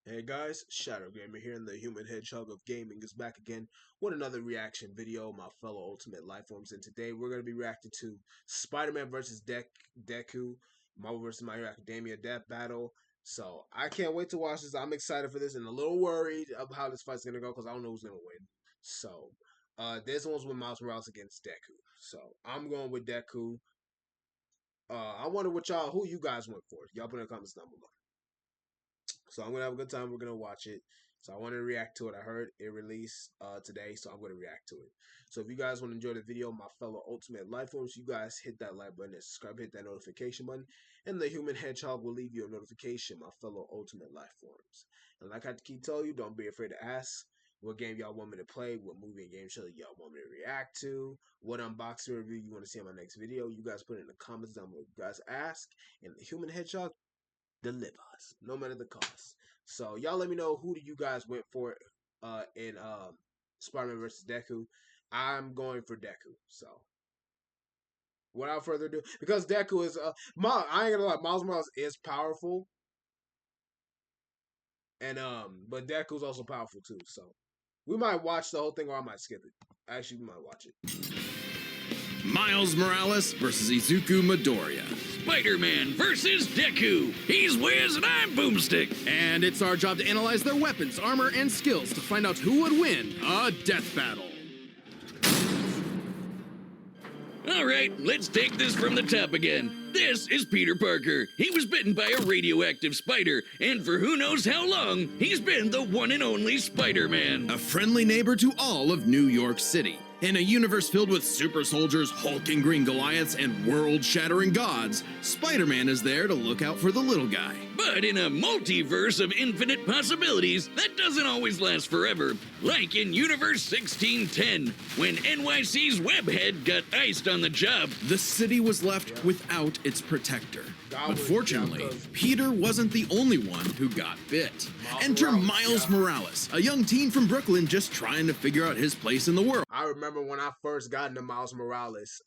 Hey guys, Shadow Gamer here, and the Human Hedgehog of Gaming is back again with another reaction video, my fellow Ultimate Lifeforms. And today we're going to be reacting to Spider-Man vs. Deku, Marvel vs. My Hero Academia Death Battle. So I can't wait to watch this. I'm excited for this and a little worried of how this fight's going to go because I don't know who's going to win. So this one's with Miles Morales against Deku. So I'm going with Deku. I wonder who you guys went for. Y'all put in the comments down below. So I'm gonna have a good time. We're gonna watch it. So I want to react to it. I heard it released today, so I'm gonna react to it. So if you guys want to enjoy the video, my fellow Ultimate Lifeforms, you guys hit that like button and subscribe, hit that notification button, and the Human Hedgehog will leave you a notification, my fellow Ultimate Lifeforms. And like I keep telling you, don't be afraid to ask what game y'all want me to play, what movie and game show y'all want me to react to, what unboxing review you want to see in my next video. You guys put it in the comments down below. You guys ask, and the Human Hedgehog delivers, no matter the cost. So y'all let me know who do you guys went for in Spider-Man vs. Deku. I'm going for Deku. So without further ado, because Deku is I ain't gonna lie, Miles Morales is powerful. And but Deku's also powerful too. So we might watch the whole thing or I might skip it. Actually, we might watch it. Miles Morales versus Izuku Midoriya. Spider-Man versus Deku. He's Wiz and I'm Boomstick. And it's our job to analyze their weapons, armor, and skills to find out who would win a death battle. Alright, let's take this from the top again. This is Peter Parker. He was bitten by a radioactive spider, and for who knows how long, he's been the one and only Spider-Man. A friendly neighbor to all of New York City. In a universe filled with super soldiers, hulking green Goliaths, and world-shattering gods, Spider-Man is there to look out for the little guy. But in a multiverse of infinite possibilities, that doesn't always last forever. Like in Universe 1610, when NYC's Webhead got iced on the job. The city was left without its protector. But fortunately, Peter wasn't the only one who got bit. Enter Miles Morales, a young teen from Brooklyn just trying to figure out his place in the world. I remember when I first got into Miles Morales,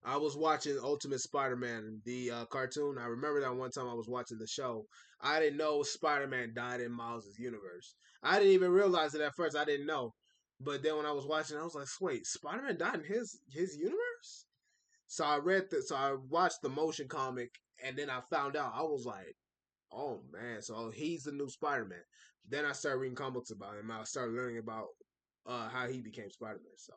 I was watching Ultimate Spider-Man, the cartoon. I remember that one time I was watching the show. I didn't know Spider-Man died in Miles' universe. I didn't even realize it at first. I didn't know. But then when I was watching, I was like, wait, Spider-Man died in his universe? So I watched the motion comic, and then I found out. I was like, oh man, so he's the new Spider-Man. Then I started reading comics about him. I started learning about how he became Spider-Man. So.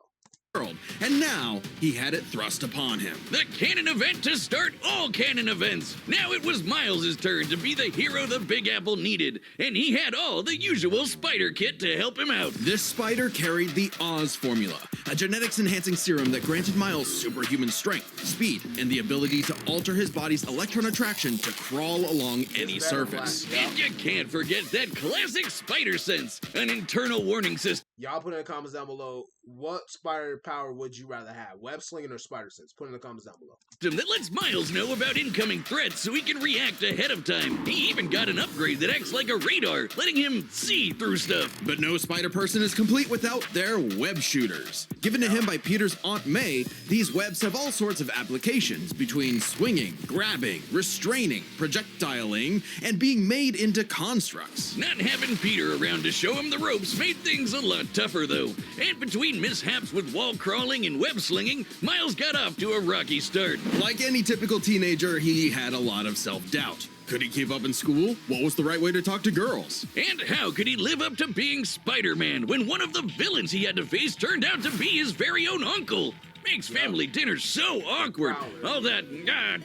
And now he had it thrust upon him. The canon event to start all canon events. Now it was Miles' turn to be the hero the Big Apple needed, and he had all the usual spider kit to help him out. This spider carried the Oz formula, a genetics-enhancing serum that granted Miles superhuman strength, speed, and the ability to alter his body's electron attraction to crawl along any surface. And you can't forget that classic spider sense, an internal warning system. Y'all put in the comments down below, what spider power would you rather have? Web slinging or spider sense? Put in the comments down below. That lets Miles know about incoming threats so he can react ahead of time. He even got an upgrade that acts like a radar, letting him see through stuff. But no spider person is complete without their web shooters. Given to him by Peter's Aunt May, these webs have all sorts of applications between swinging, grabbing, restraining, projectiling, and being made into constructs. Not having Peter around to show him the ropes made things a lot tougher though. And between mishaps with wall crawling and web slinging, Miles got off to a rocky start. Like any typical teenager, he had a lot of self-doubt. Could he keep up in school? What was the right way to talk to girls? And how could he live up to being Spider-Man when one of the villains he had to face turned out to be his very own uncle? Makes family dinner so awkward. All that,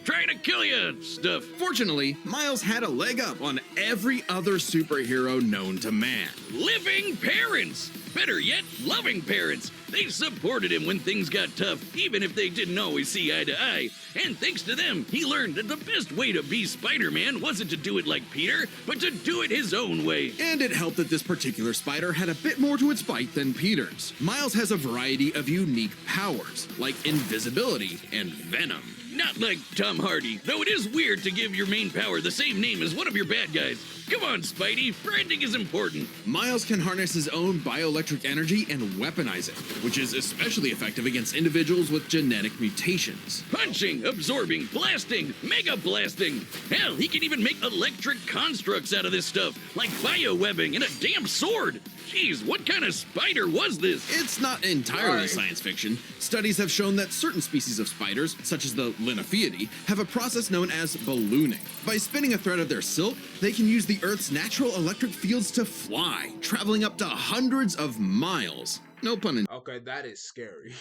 trying to kill you stuff. Fortunately, Miles had a leg up on every other superhero known to man. Living parents! Better yet, loving parents. They supported him when things got tough, even if they didn't always see eye to eye. And thanks to them, he learned that the best way to be Spider-Man wasn't to do it like Peter, but to do it his own way. And it helped that this particular spider had a bit more to its bite than Peter's. Miles has a variety of unique powers, like invisibility and venom. not like Tom Hardy, though it is weird to give your main power the same name as one of your bad guys. Come on, Spidey, branding is important. Miles can harness his own bioelectric energy and weaponize it, which is especially effective against individuals with genetic mutations. Punching, absorbing, blasting, mega blasting. Hell, he can even make electric constructs out of this stuff, like biowebbing and a damn sword. Jeez, what kind of spider was this? It's not entirely Right. science fiction. Studies have shown that certain species of spiders, such as the Linophiidae, have a process known as ballooning. By spinning a thread of their silk, they can use the Earth's natural electric fields to fly, traveling up to hundreds of miles. No pun intended. Okay, that is scary.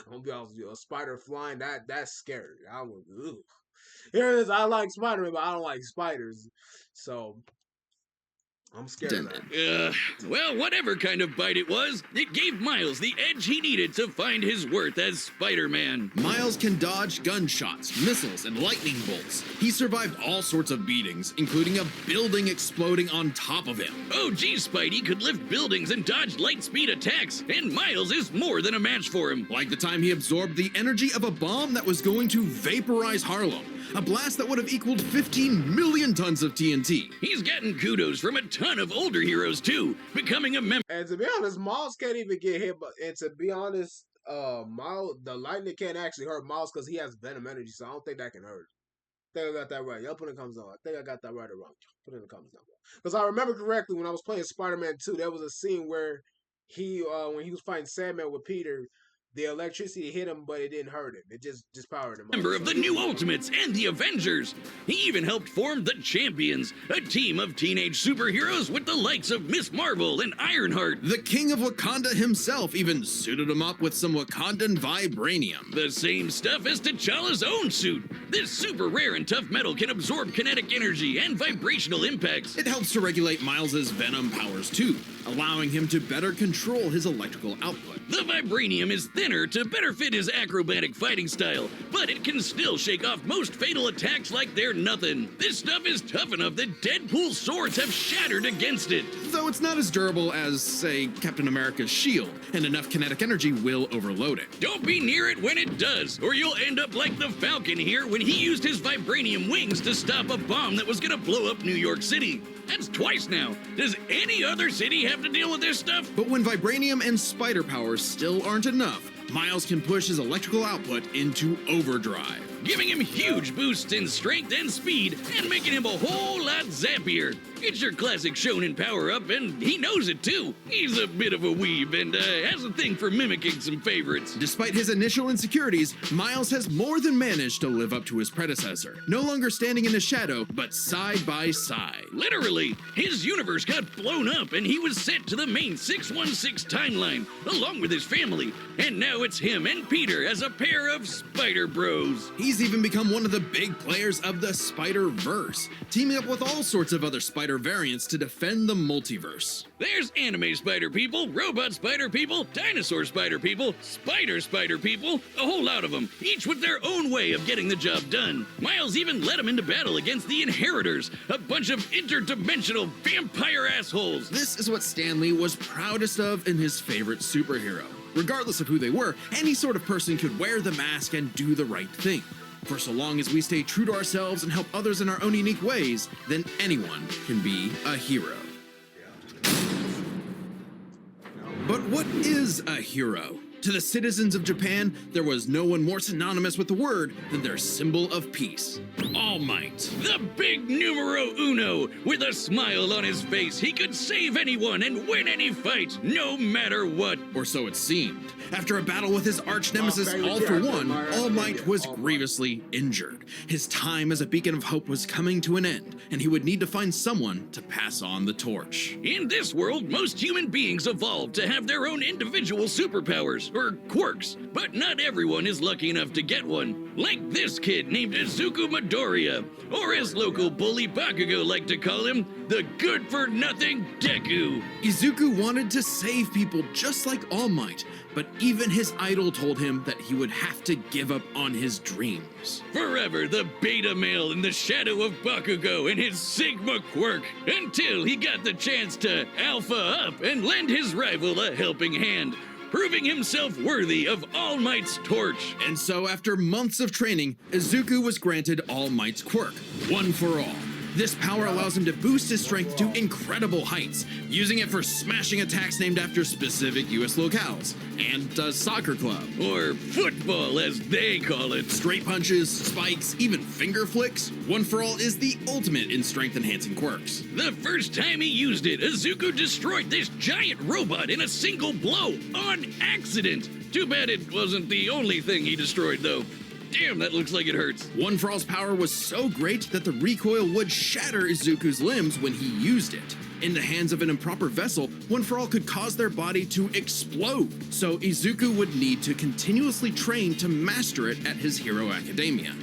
I'm gonna be honest with you. A spider flying, that's scary. I would. Ugh. Here it is. I like Spider-Man, but I don't like spiders. So I'm scared of that. Well, whatever kind of bite it was, it gave Miles the edge he needed to find his worth as Spider-Man. Miles can dodge gunshots, missiles, and lightning bolts. He survived all sorts of beatings, including a building exploding on top of him. Oh, geez, Spidey could lift buildings and dodge light-speed attacks, and Miles is more than a match for him. Like the time he absorbed the energy of a bomb that was going to vaporize Harlem, a blast that would have equaled 15 million tons of TNT. He's gotten kudos from a ton of older heroes, too, becoming a member And to be honest, Miles can't even get hit. But and to be honest, Miles, the lightning can't actually hurt Miles because he has venom energy. So I don't think that can hurt. I think I got that right. Y'all put in the comments down. I think I got that right or wrong. Put it in the comments down. Because I remember correctly when I was playing Spider-Man 2, there was a scene where he, when he was fighting Sandman with Peter, the electricity hit him, but it didn't hurt him. It just powered him up. member of the New Ultimates and the Avengers. He even helped form the Champions, a team of teenage superheroes with the likes of Miss Marvel and Ironheart. The king of Wakanda himself even suited him up with some Wakandan vibranium. The same stuff as T'Challa's own suit. This super rare and tough metal can absorb kinetic energy and vibrational impacts. It helps to regulate Miles's venom powers too, allowing him to better control his electrical output. The vibranium is thinner to better fit his acrobatic fighting style, but it can still shake off most fatal attacks like they're nothing. This stuff is tough enough that Deadpool's swords have shattered against it. Though it's not as durable as, say, Captain America's shield, and enough kinetic energy will overload it. Don't be near it when it does, or you'll end up like the Falcon here when he used his vibranium wings to stop a bomb that was gonna blow up New York City. That's twice now. Does any other city have to deal with this stuff? But when vibranium and spider powers still aren't enough, Miles can push his electrical output into overdrive. Giving him huge boosts in strength and speed, and making him a whole lot zappier. It's your classic shonen power-up, and he knows it too. He's a bit of a weeb, and has a thing for mimicking some favorites. Despite his initial insecurities, Miles has more than managed to live up to his predecessor, no longer standing in his shadow, but side by side. Literally, his universe got blown up, and he was sent to the main 616 timeline, along with his family. And now it's him and Peter as a pair of Spider Bros. He's even become one of the big players of the Spider-Verse, teaming up with all sorts of other spider variants to defend the multiverse. There's anime spider people, robot spider people, dinosaur spider people, spider people, a whole lot of them, each with their own way of getting the job done. Miles even led them into battle against the Inheritors, a bunch of interdimensional vampire assholes. This is what Stan Lee was proudest of in his favorite superhero. Regardless of who they were, any sort of person could wear the mask and do the right thing. For so long as we stay true to ourselves and help others in our own unique ways, then anyone can be a hero. But what is a hero? To the citizens of Japan, there was no one more synonymous with the word than their symbol of peace: All Might. The big numero uno. With a smile on his face, he could save anyone and win any fight, no matter what. Or so it seemed. After a battle with his arch nemesis favorite All for character, One, my All Might opinion, was All Might. grievously injured. His time as a beacon of hope was coming to an end, and he would need to find someone to pass on the torch. In this world, most human beings evolved to have their own individual superpowers, or quirks, but not everyone is lucky enough to get one. Like this kid named Izuku Midoriya, or as local bully Bakugo liked to call him, the good-for-nothing Deku. Izuku wanted to save people just like All Might, but even his idol told him that he would have to give up on his dreams. Forever the beta male in the shadow of Bakugo and his Sigma quirk, until he got the chance to alpha up and lend his rival a helping hand. proving himself worthy of All Might's torch. And so, after months of training, Izuku was granted All Might's quirk, One for All. This power allows him to boost his strength to incredible heights, using it for smashing attacks named after specific US locales, and a soccer club. Or football, as they call it. Straight punches, spikes, even finger flicks, One for All is the ultimate in strength-enhancing quirks. The first time he used it, Izuku destroyed this giant robot in a single blow, on accident. Too bad it wasn't the only thing he destroyed, though. Damn, that looks like it hurts. One for All's power was so great that the recoil would shatter Izuku's limbs when he used it. In the hands of an improper vessel, One for All could cause their body to explode, so Izuku would need to continuously train to master it at his Hero Academia.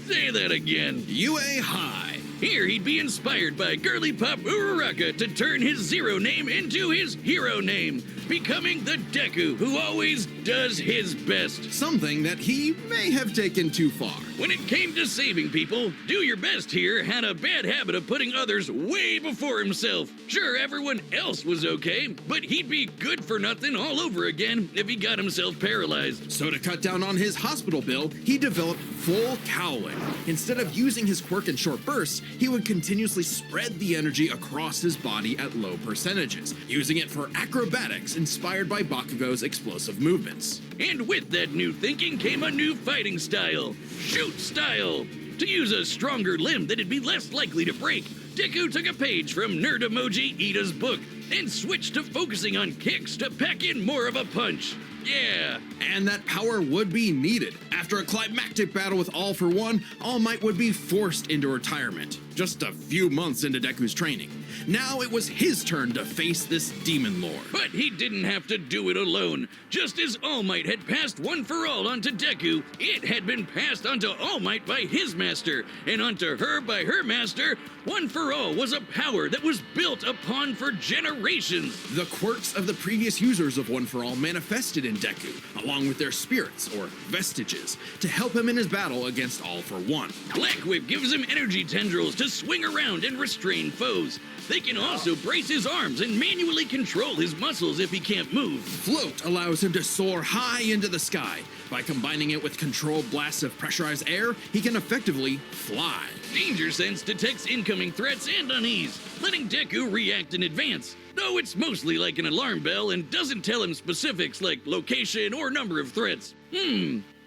Say that again. UA High. Here he'd be inspired by girly pop Uraraka to turn his zero name into his hero name, becoming the Deku who always does his best. Something that he may have taken too far. When it came to saving people, Do Your Best here had a bad habit of putting others way before himself. Sure, everyone else was okay, but he'd be good for nothing all over again if he got himself paralyzed. So to cut down on his hospital bill, he developed full cowling. Instead of using his quirk in short bursts, he would continuously spread the energy across his body at low percentages, using it for acrobatics inspired by Bakugo's explosive movements. And with that new thinking came a new fighting style, shoot style. To use a stronger limb that'd be less likely to break, Deku took a page from Nerd Emoji Ida's book and switched to focusing on kicks to pack in more of a punch. Yeah. And that power would be needed. After a climactic battle with All for One, All Might would be forced into retirement, just a few months into Deku's training. Now it was his turn to face this demon lord. But he didn't have to do it alone. Just as All Might had passed One for All onto Deku, it had been passed onto All Might by his master, and onto her by her master. One for All was a power that was built upon for generations. The quirks of the previous users of One for All manifested in Deku, along with their spirits, or vestiges, to help him in his battle against All for One. Black Whip gives him energy tendrils to swing around and restrain foes. They can also brace his arms and manually control his muscles if he can't move. Float allows him to soar high into the sky. By combining it with controlled blasts of pressurized air, he can effectively fly. Danger Sense detects incoming threats and unease, letting Deku react in advance. Though it's mostly like an alarm bell and doesn't tell him specifics like location or number of threats.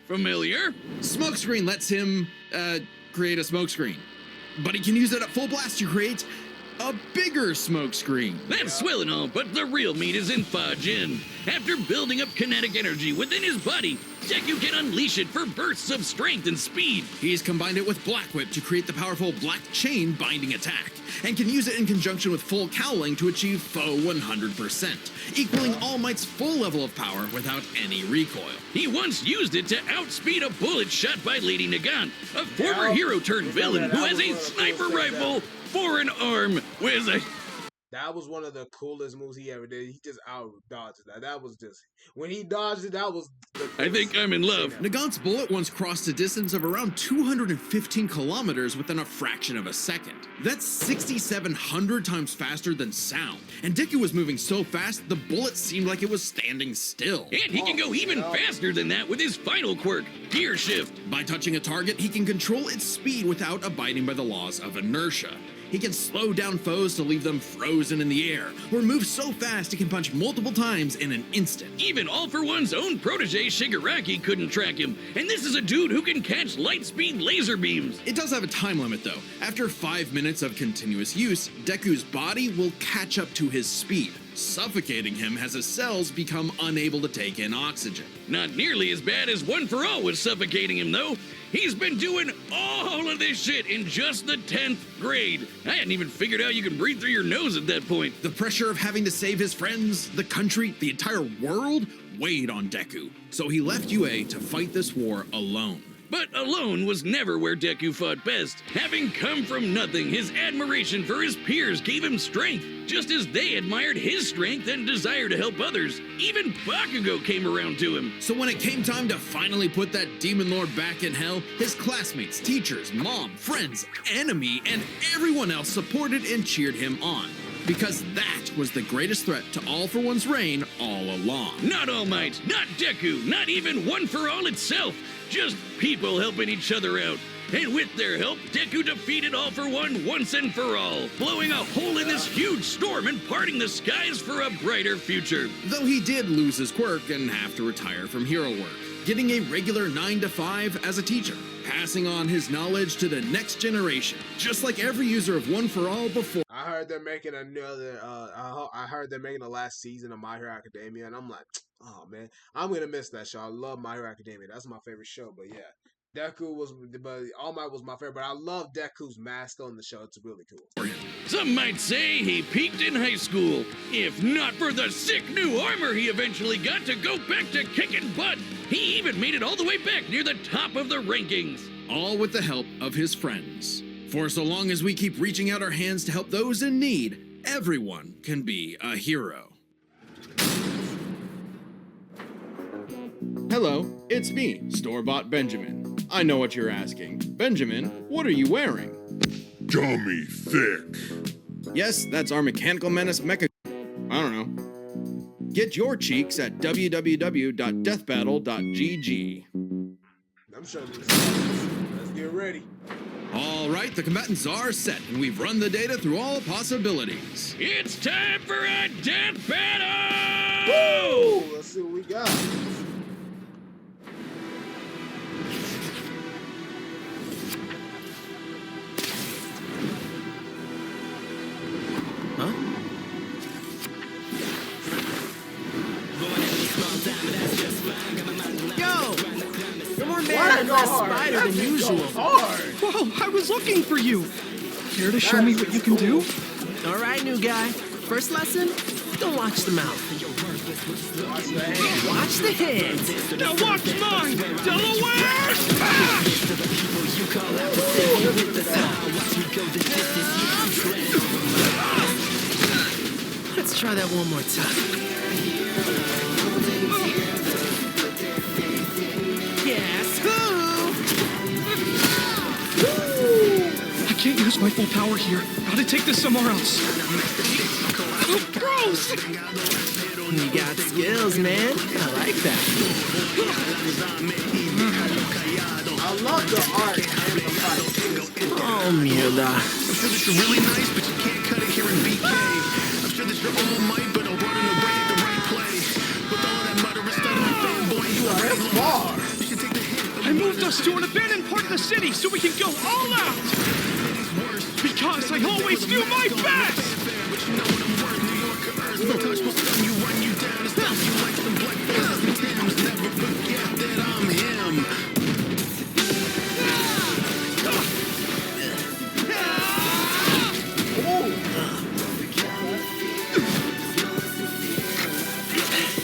Familiar? Smokescreen lets him, create a smokescreen. But he can use it at full blast to create a bigger smoke screen. That's swell and all, but the real meat is in Fajin. After building up kinetic energy within his body, Deku can unleash it for bursts of strength and speed. He's combined it with Black Whip to create the powerful Black Chain binding attack, and can use it in conjunction with full cowling to achieve foe 100%, equaling All Might's full level of power without any recoil. He once used it to outspeed a bullet shot by Lady Nagant, a former hero turned villain who has a sniper rifle for an arm with a... That was one of the coolest moves he ever did. He just out dodged that. That was just when he dodged it. That was. I think I'm in love. Nagant's bullet once crossed a distance of around 215 kilometers within a fraction of a second. That's 6,700 times faster than sound. And Deku was moving so fast, the bullet seemed like it was standing still. And he can go even faster than that with his final quirk, Gear Shift. By touching a target, he can control its speed without abiding by the laws of inertia. He can slow down foes to leave them frozen in the air, or move so fast he can punch multiple times in an instant. Even All for One's own protege Shigaraki couldn't track him, and this is a dude who can catch light-speed laser beams. It does have a time limit though. After 5 minutes of continuous use, Deku's body will catch up to his speed, suffocating him as his cells become unable to take in oxygen. Not nearly as bad as One for All was suffocating him though. He's been doing all of this shit in just the 10th grade. I hadn't even figured out you can breathe through your nose at that point. The pressure of having to save his friends, the country, the entire world weighed on Deku, so he left UA to fight this war alone. But alone was never where Deku fought best. Having come from nothing, his admiration for his peers gave him strength, just as they admired his strength and desire to help others. Even Bakugo came around to him. So when it came time to finally put that demon lord back in hell, his classmates, teachers, mom, friends, enemy, and everyone else supported and cheered him on. because that was the greatest threat to All for One's reign all along. Not All Might, not Deku, not even One for All itself. Just people helping each other out. And with their help, Deku defeated All for One once and for all, blowing a hole in this huge storm and parting the skies for a brighter future. Though he did lose his quirk and have to retire from hero work, getting a regular 9 to 5 as a teacher, passing on his knowledge to the next generation, just like every user of One for All before. I heard they're making another. I heard they're making the last season of My Hero Academia, and I'm like, oh man, I'm gonna miss that show. I love My Hero Academia. That's my favorite show. But yeah, Deku was, but All Might was my favorite. But I love Deku's mask on the show. It's really cool. Some might say he peaked in high school. If not for the sick new armor he eventually got to go back to kicking butt, he even made it all the way back near the top of the rankings. All with the help of his friends. For so long as we keep reaching out our hands to help those in need, everyone can be a hero. Hello, it's me, Store-Bought Benjamin. I know what you're asking. Benjamin, what are you wearing? Dummy thick. Yes, that's our Mechanical Menace Mecha... I don't know. Get your cheeks at www.deathbattle.gg. I'm showing you. Let's get ready. All right, the combatants are set, and we've run the data through all possibilities. It's time for a death battle! Woo! Let's see what we got. Yo! You're more man and less spider than usual. Whoa, I was looking for you. Care to show me what you can do? All right, new guy. First lesson, don't watch the mouth. Watch the hands. Now watch mine! Delaware! Let's try that one more time. Guess who? I can't use my full power here. Gotta take this somewhere else. Oh, gross! You got skills, man. I like that. I love the art and the fight. Oh, mierda. I'm sure that you're really nice, but you can't cut it here in BK. I'm sure that you're all might, but I'm running away at the right place. With all that murderous stuff, my fanboy, you are That's far. You can take the hit. I moved us to an abandoned part of the city so we can go all out! Because I always do my best! But you know what I'm worth, New York or Earth. No touch will stun you, run you down, and stomp you like some black faces and Timbs. Never forget that I'm him.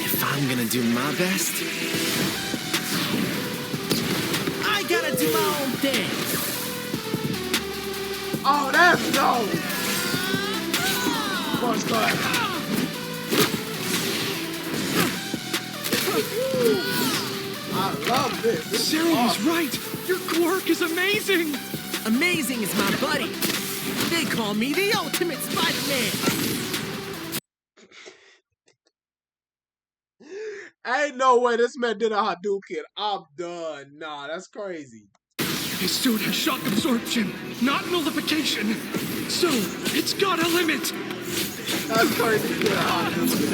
If I'm gonna do my best, I gotta do my own thing. Oh, that's dope. First class. I love this. This is Sarah was awesome. right! Your quirk is amazing! Amazing is my buddy. They call me the ultimate Spider-Man. Ain't no way this man did a Hadouken. I'm done. Nah, that's crazy. His suit has shock absorption, not nullification. So, it's got a limit! That's crazy. He did a Hadouken.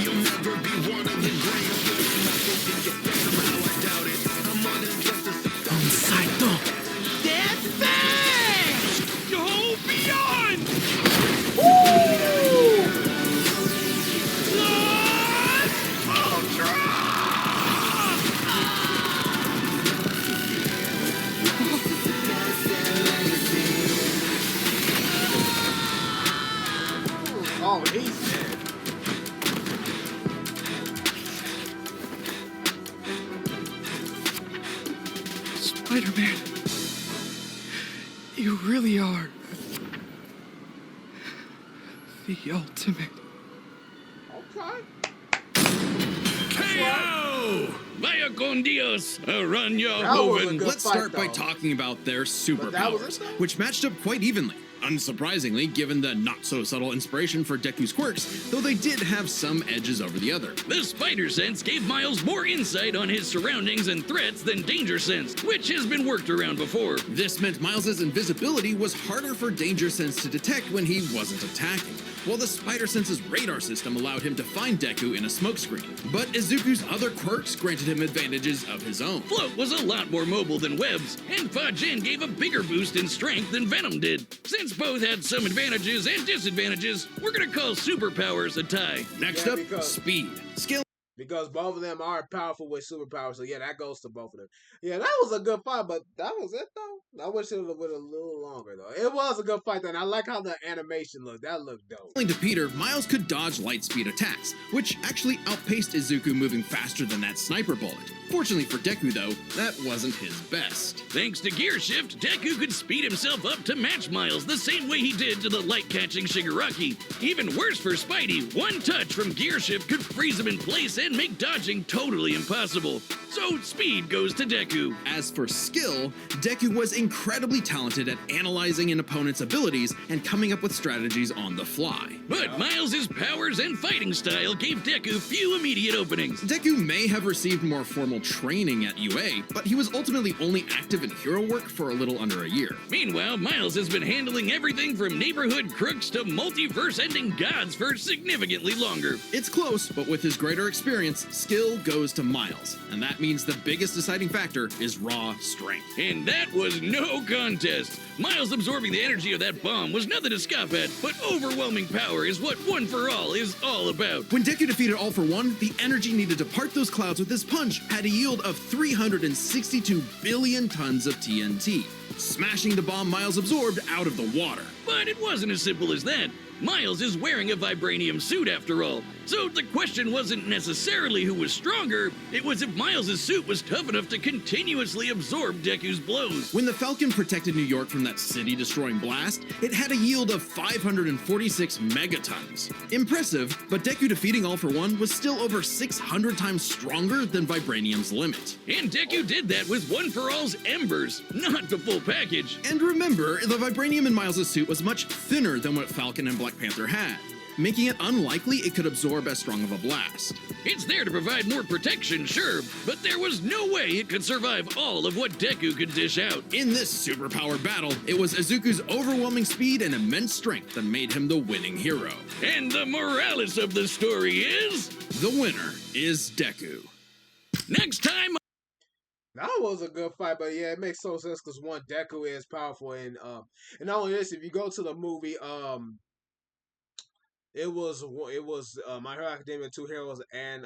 You'll never be one of the greatest. Somehow I doubt it. I'm on injustice. Saito. Death Bang! Go beyond! Oh, he's dead. Spider-Man, you really are the ultimate. Okay. KO! Vaya con Dios, Araña That was a Joven. good Let's fight, start by though. talking about their that was superpowers, it, though? which matched up quite evenly. Unsurprisingly, given the not-so-subtle inspiration for Deku's quirks, though they did have some edges over the other. The spider sense gave Miles more insight on his surroundings and threats than danger sense, which has been worked around before. This meant Miles' invisibility was harder for danger sense to detect when he wasn't attacking, while the spider sense's radar system allowed him to find Deku in a smokescreen. But Izuku's other quirks granted him advantages of his own. Float was a lot more mobile than Webs, and Fa Jin gave a bigger boost in strength than Venom did. Since both had some advantages and disadvantages, we're gonna call superpowers a tie. Next Yeah, up, because- speed. Skill Because both of them are powerful with superpowers, so yeah, that goes to both of them. Yeah, that was a good fight, but that was it though. I wish it would have been a little longer though. It was a good fight though, and I like how the animation looked. That looked dope. According to Peter, Miles could dodge light speed attacks, which actually outpaced Izuku moving faster than that sniper bullet. Fortunately for Deku though, that wasn't his best. Thanks to Gear Shift, Deku could speed himself up to match Miles the same way he did to the light-catching Shigaraki. Even worse for Spidey, one touch from Gear Shift could freeze him in place and make dodging totally impossible. So speed goes to Deku. As for skill, Deku was incredibly talented at analyzing an opponent's abilities and coming up with strategies on the fly. But Miles' powers and fighting style gave Deku few immediate openings. Deku may have received more formal training at UA, but he was ultimately only active in hero work for a little under a year. Meanwhile, Miles has been handling everything from neighborhood crooks to multiverse-ending gods for significantly longer. It's close, but with his greater experience, skill goes to Miles, and that means the biggest deciding factor is raw strength. And that was no contest. Miles absorbing the energy of that bomb was nothing to scoff at, but overwhelming power is what One for All is all about. When Deku defeated All for One, the energy needed to part those clouds with his punch had a yield of 362 billion tons of TNT, smashing the bomb Miles absorbed out of the water. But it wasn't as simple as that. Miles is wearing a vibranium suit after all. So the question wasn't necessarily who was stronger, it was if Miles' suit was tough enough to continuously absorb Deku's blows. When the Falcon protected New York from that city-destroying blast, it had a yield of 546 megatons. Impressive, but Deku defeating All for One was still over 600 times stronger than Vibranium's limit. And Deku did that with One for All's embers, not the full package. And remember, the Vibranium in Miles' suit was much thinner than what Falcon and Black Panther had, making it unlikely it could absorb as strong of a blast. It's there to provide more protection, sure, but there was no way it could survive all of what Deku could dish out. In this superpowered battle, it was Izuku's overwhelming speed and immense strength that made him the winning hero. And the morales of the story is... The winner is Deku. Next time... That was a good fight, but yeah, it makes so sense because one, Deku is powerful, and not only this, if you go to the movie, it was My Hero Academia 2 Heroes and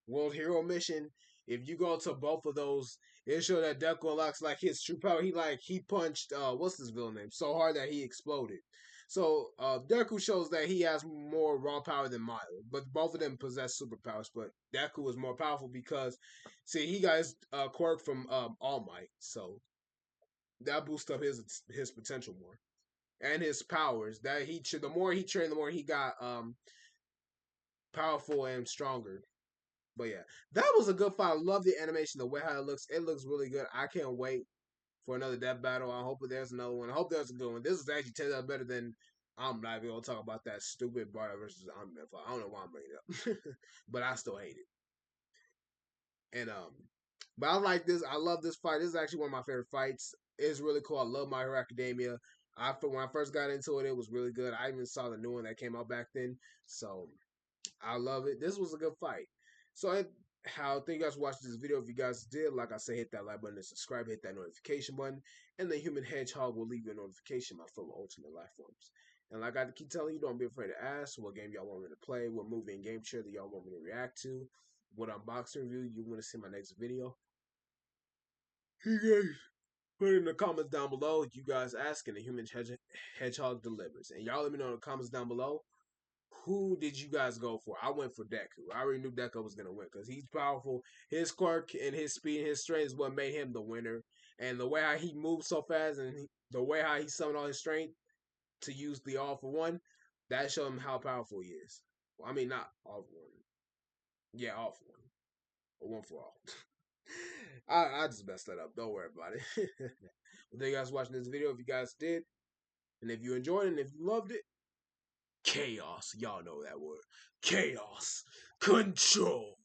World Hero Mission. If you go to both of those, it shows that Deku unlocks like his true power. He punched what's his villain name so hard that he exploded. So Deku shows that he has more raw power than Miles, but both of them possess superpowers. But Deku is more powerful because, see, he got his quirk from All Might, so that boosts up his potential more and his powers. That the more he trained, the more he got powerful and stronger. But yeah, that was a good fight. I love the animation, the way how it looks. It looks really good. I can't wait for another death battle. I hope there's another one. I hope there's a good one. This is actually 10 times better than. I'm not even gonna talk about that stupid Barda versus Omni fight. I don't know why I'm bringing it up, but I still hate it. And but I like this. I love this fight. This is actually one of my favorite fights. It's really cool. I love My Hero Academia. When I first got into it, it was really good. I even saw the new one that came out back then, so I love it. This was a good fight. So thank you guys for watching this video. If you guys did, like I said, hit that like button and subscribe, hit that notification button, and the Human Hedgehog will leave you a notification, my fellow Ultimate Life Forms. And like I keep telling you, don't be afraid to ask what game y'all want me to play, what movie and game share that y'all want me to react to, what unboxing review you want to see in my next video. You guys put it in the comments down below. You guys ask, and the Human Hedgehog delivers. And y'all let me know in the comments down below, who did you guys go for? I went for Deku. I already knew Deku was going to win because he's powerful. His quirk and his speed and his strength is what made him the winner. And the way how he moves so fast and the way how he summoned all his strength to use the All for One, that showed him how powerful he is. Well, I mean, not All for One. Yeah, All for One. Or one for all. I just messed that up. Don't worry about it. Well, thank you guys for watching this video. If you guys did, and if you enjoyed it, and if you loved it, chaos. Y'all know that word. Chaos. Control.